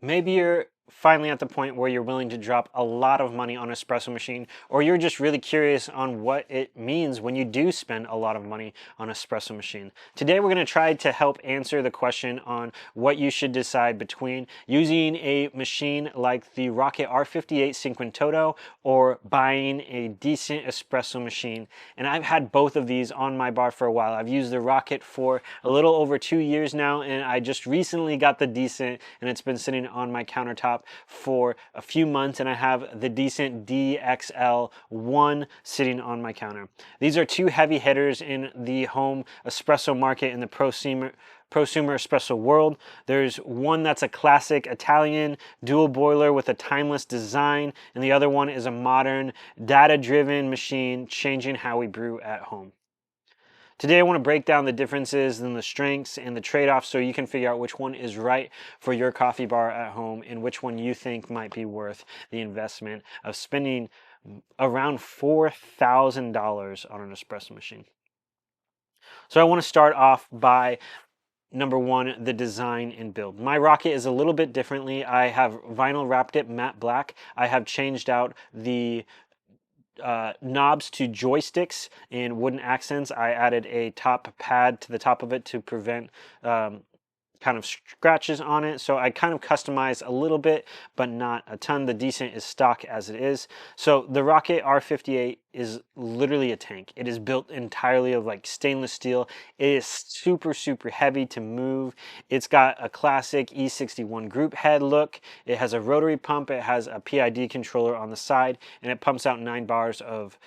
Maybe you're finally at the point where you're willing to drop a lot of money on an espresso machine, or you're just really curious on what it means when you do spend a lot of money on an espresso machine. Today, we're going to try to help answer the question on what you should decide between using a machine like the Rocket R58 Cinquantoto or buying a Decent Espresso Machine. And I've had both of these on my bar for a while. I've used the Rocket for a little over 2 years now, and I just recently got the Decent, and it's been sitting on my countertop for a few months, and I have the Decent DXL1 sitting on my counter. These are two heavy hitters in the home espresso market in the prosumer espresso world. There's one that's a classic Italian dual boiler with a timeless design, and the other one is a modern, data-driven machine changing how we brew at home. Today I want to break down the differences and the strengths and the trade-offs so you can figure out which one is right for your coffee bar at home and which one you think might be worth the investment of spending around $4,000 on an espresso machine. So I want to start off by number one, the design and build. My Rocket is a little bit differently. I have vinyl wrapped it matte black. I have changed out the knobs to joysticks and wooden accents. I added a top pad to the top of it to prevent kind of scratches on it. So I kind of customized a little bit, but not a ton. The Decent is stock as it is. So the Rocket R58 is literally a tank. It is built entirely of like stainless steel. It is super, super heavy to move. It's got a classic E61 group head look. It has a rotary pump. It has a PID controller on the side, and it pumps out 9 bars of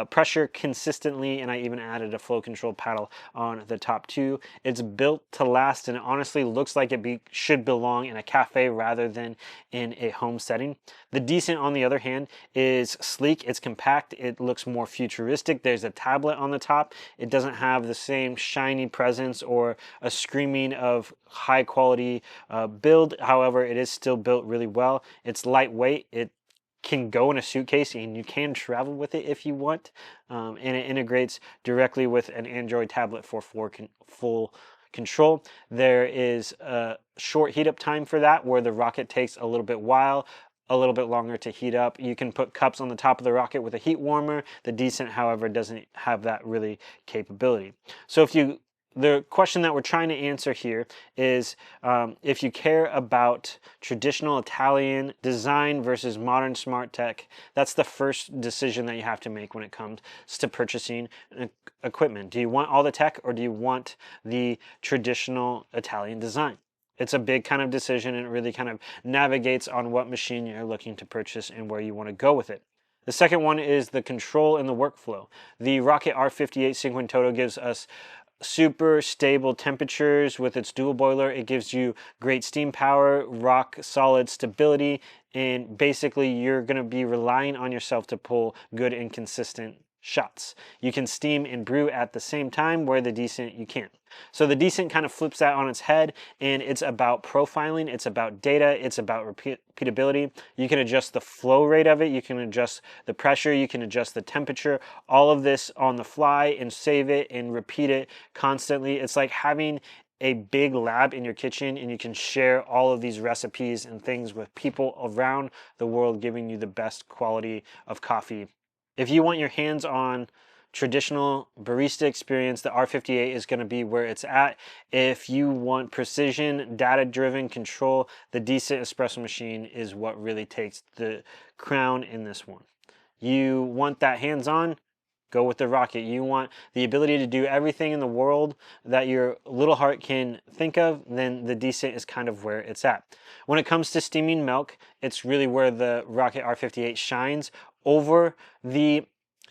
pressure consistently. And I even added a flow control paddle on the top two. It's built to last, and it honestly looks like it should belong in a cafe rather than in a home setting. The Decent, on the other hand, is sleek. It's compact. It looks more futuristic. There's a tablet on the top. It doesn't have the same shiny presence or a screaming of high quality build. However, it is still built really well. It's lightweight. It can go in a suitcase and you can travel with it if you want. And it integrates directly with an Android tablet for full control. There is a short heat up time for that, where the Rocket takes a little bit longer to heat up. You can put cups on the top of the Rocket with a heat warmer. The Decent, however, doesn't have that really capability. So the question that we're trying to answer here is if you care about traditional Italian design versus modern smart tech, that's the first decision that you have to make when it comes to purchasing equipment. Do you want all the tech, or do you want the traditional Italian design? It's a big kind of decision, and it really kind of navigates on what machine you're looking to purchase and where you want to go with it. The second one is the control and the workflow. The Rocket R58 Cinquantoto gives us super stable temperatures with its dual boiler. It gives you great steam power, rock solid stability, and basically you're going to be relying on yourself to pull good and consistent shots. You can steam and brew at the same time, where the Decent you can't. So the Decent kind of flips that on its head, and it's about profiling, it's about data, it's about repeatability. You can adjust the flow rate of it, you can adjust the pressure, you can adjust the temperature, all of this on the fly, and save it and repeat it constantly. It's like having a big lab in your kitchen, and you can share all of these recipes and things with people around the world, giving you the best quality of coffee. If you want your hands on traditional barista experience, the R58 is going to be where it's at. If you want precision, data-driven control, the Decent Espresso Machine is what really takes the crown in this one. You want that hands-on? Go with the Rocket. You want the ability to do everything in the world that your little heart can think of, then the Decent is kind of where it's at. When it comes to steaming milk, it's really where the Rocket R58 shines over the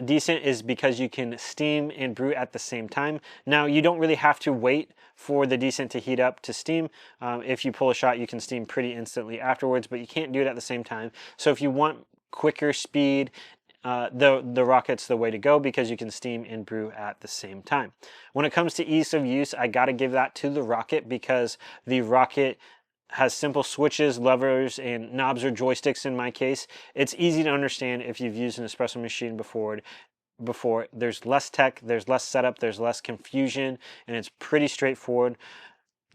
Decent, is because you can steam and brew at the same time. Now, you don't really have to wait for the Decent to heat up to steam. If you pull a shot, you can steam pretty instantly afterwards, but you can't do it at the same time. So if you want quicker speed, the Rocket's the way to go, because you can steam and brew at the same time. When it comes to ease of use, I gotta give that to the Rocket, because the Rocket has simple switches, levers, and knobs or joysticks in my case. It's easy to understand if you've used an espresso machine before. There's less tech, there's less setup, there's less confusion, and it's pretty straightforward.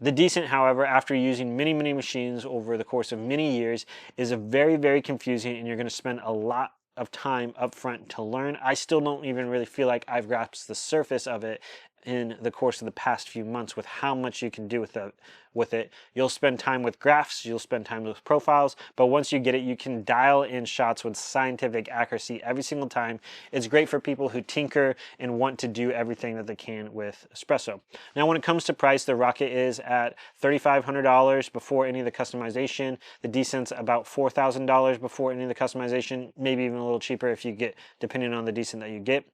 The Decent, however, after using many, many machines over the course of many years, is a very, very confusing, and you're going to spend a lot of time up front to learn. I still don't even really feel like I've grasped the surface of it in the course of the past few months with how much you can do with it. You'll spend time with graphs, you'll spend time with profiles, but once you get it, you can dial in shots with scientific accuracy every single time. It's great for people who tinker and want to do everything that they can with espresso. Now, when it comes to price, the Rocket is at $3,500 before any of the customization. The Decent's about $4,000 before any of the customization, maybe even a little cheaper if you get, depending on the Decent that you get.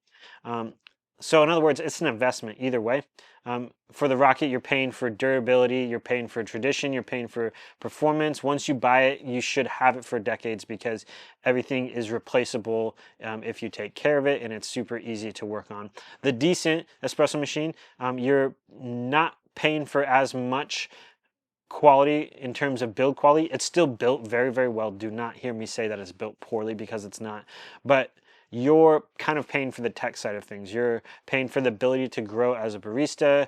So in other words, it's an investment either way. For the Rocket, you're paying for durability, you're paying for tradition, you're paying for performance. Once you buy it, you should have it for decades because everything is replaceable if you take care of it, and it's super easy to work on. The Decent Espresso Machine, you're not paying for as much quality in terms of build quality. It's still built very, very well. Do not hear me say that it's built poorly, because it's not. But you're kind of paying for the tech side of things. You're paying for the ability to grow as a barista,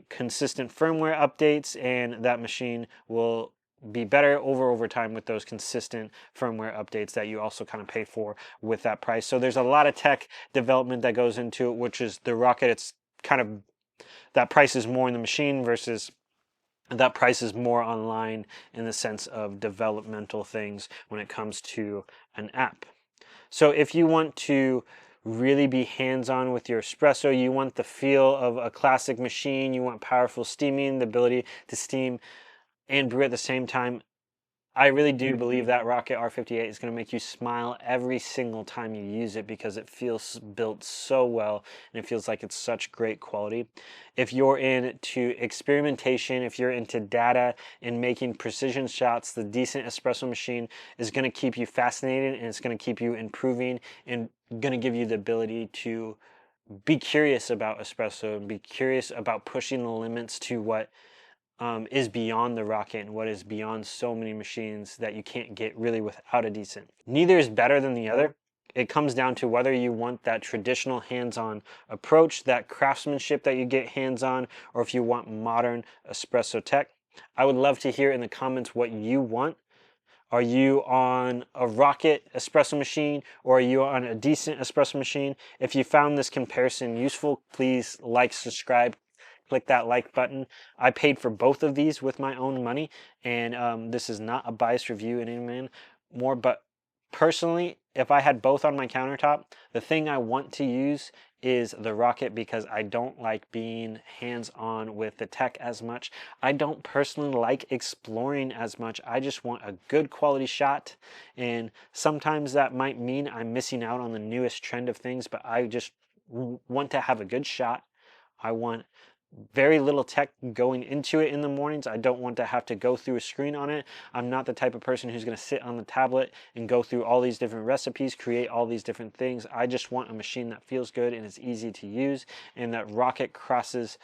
consistent firmware updates, and that machine will be better over time with those consistent firmware updates that you also kind of pay for with that price. So there's a lot of tech development that goes into it, which is the Rocket. It's kind of, that price is more in the machine versus that price is more online in the sense of developmental things when it comes to an app. So if you want to really be hands-on with your espresso, you want the feel of a classic machine, you want powerful steaming, the ability to steam and brew at the same time, I really do believe that Rocket R58 is going to make you smile every single time you use it, because it feels built so well and it feels like it's such great quality. If you're into experimentation, if you're into data and making precision shots, the Decent Espresso Machine is going to keep you fascinated, and it's going to keep you improving and going to give you the ability to be curious about espresso and be curious about pushing the limits to what is beyond the Rocket and what is beyond so many machines that you can't get really without a Decent. Neither is better than the other. It comes down to whether you want that traditional hands-on approach, that craftsmanship that you get hands-on, or if you want modern espresso tech. I would love to hear in the comments what you want. Are you on a Rocket espresso machine, or are you on a Decent espresso machine? If you found this comparison useful, please like, subscribe, click that like button. I paid for both of these with my own money, and this is not a biased review in any man more, but personally, if I had both on my countertop, the thing I want to use is the Rocket, because I don't like being hands-on with the tech as much. I don't personally like exploring as much. I just want a good quality shot, and sometimes that might mean I'm missing out on the newest trend of things, but I just want to have a good shot. I want very little tech going into it in the mornings. I don't want to have to go through a screen on it. I'm not the type of person who's going to sit on the tablet and go through all these different recipes, create all these different things. I just want a machine that feels good and is easy to use, and that Rocket crosses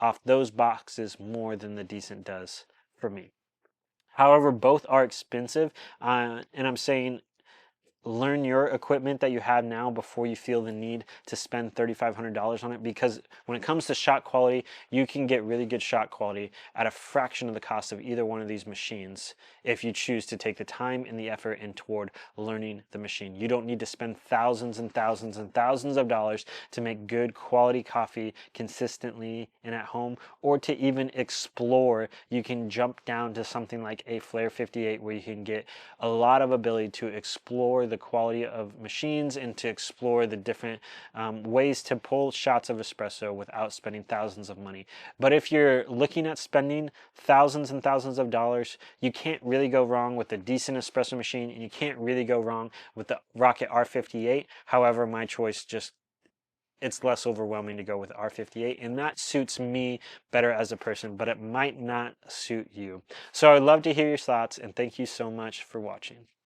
off those boxes more than the Decent does for me. However, both are expensive, and I'm saying learn your equipment that you have now before you feel the need to spend $3,500 on it, because when it comes to shot quality, you can get really good shot quality at a fraction of the cost of either one of these machines if you choose to take the time and the effort in toward learning the machine. You don't need to spend thousands and thousands and thousands of dollars to make good quality coffee consistently and at home, or to even explore. You can jump down to something like a Flare 58, where you can get a lot of ability to explore the quality of machines and to explore the different ways to pull shots of espresso without spending thousands of money. But if you're looking at spending thousands and thousands of dollars, you can't really go wrong with the Decent Espresso Machine, and you can't really go wrong with the Rocket R58. However, my choice just, it's less overwhelming to go with R58, and that suits me better as a person, but it might not suit you. So I'd love to hear your thoughts, and thank you so much for watching.